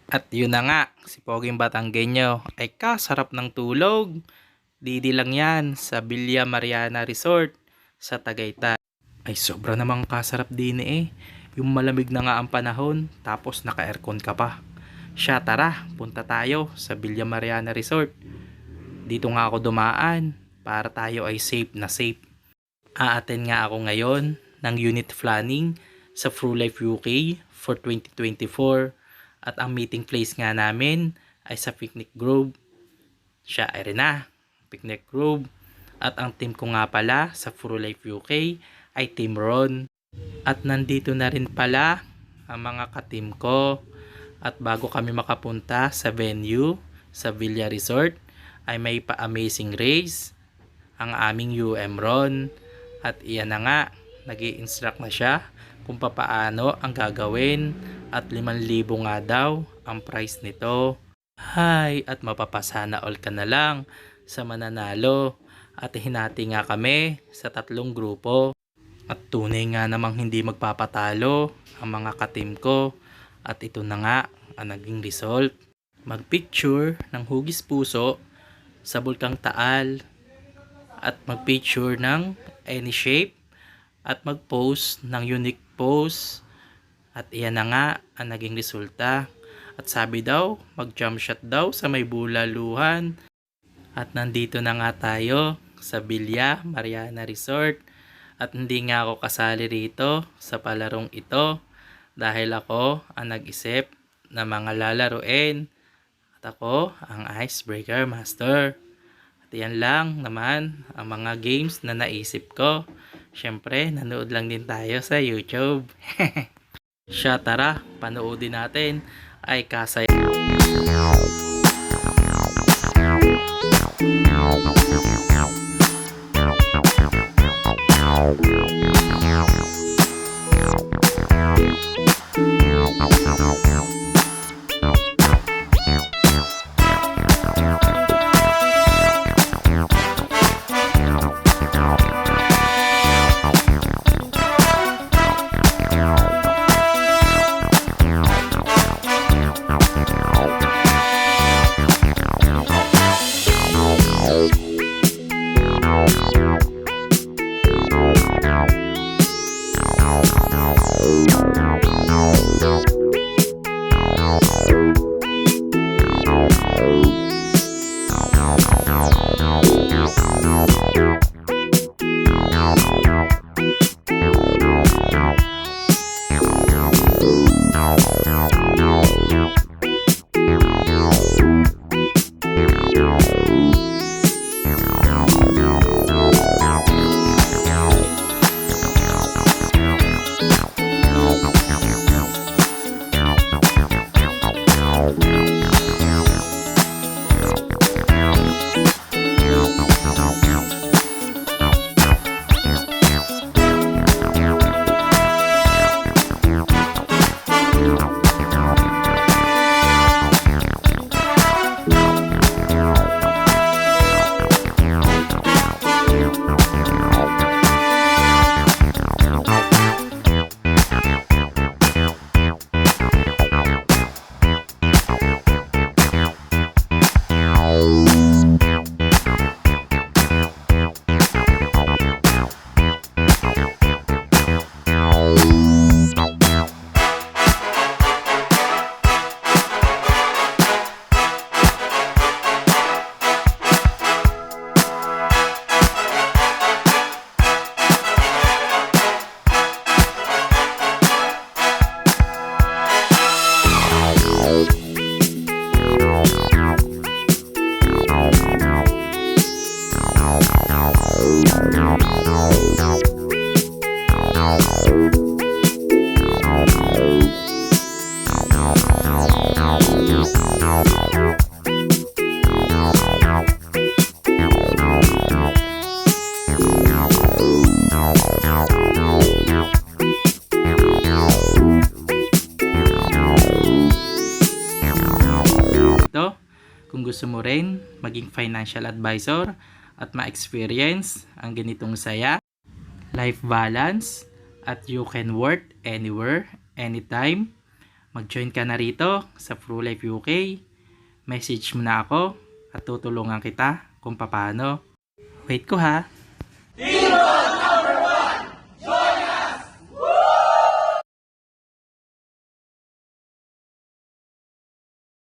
At yun na nga, si Poging Batanggenyo ay kasarap ng tulog. Didi lang yan sa Villa Mariana Resort sa Tagaytay. Ay sobra namang kasarap din eh. Yung malamig na nga ang panahon tapos naka-aircon ka pa. Siya tara, punta tayo sa Villa Mariana Resort. Dito nga ako dumaan para tayo ay safe na safe. A-attend nga ako ngayon ng unit planning sa Life UK for 2024 at ang meeting place nga namin ay sa Picnic Grove. Siya ay rin na, Picnic Grove. At ang team ko nga pala sa Life UK ay Team Ron. At nandito na rin pala ang mga ka-team ko. At bago kami makapunta sa venue sa Villa Resort ay may pa-amazing race ang aming Ron. At iyan na nga, nag-i-instruct na siya kung papaano ang gagawin at 5,000 nga daw ang price nito. Hay, at mapapasana all ka na lang sa mananalo. At hinati nga kami sa 3 grupo. At tunay nga namang hindi magpapatalo ang mga ka-team ko. At ito na nga ang naging result. Magpicture ng hugis puso sa Bulkang Taal at magpicture ng any shape at mag-post ng unique post. At iyan na nga ang naging resulta. At sabi daw, mag-jump shot daw sa may bulaluhan. At nandito na nga tayo sa Villa Mariana Resort. At hindi nga ako kasali rito sa palarong ito dahil ako ang nag-isip na mga lalaruin. At ako ang icebreaker master. At yan lang naman ang mga games na naisip ko. Syempre, nanood lang din tayo sa YouTube. Siya tara, panoodin natin. Ay kasaya. Kung gusto mo rin maging financial advisor at ma-experience ang ganitong saya, life balance, at you can work anywhere, anytime, Mag-join ka na rito sa ProLife UK. Message mo na ako at tutulungan kita kung paano. Wait ko ha.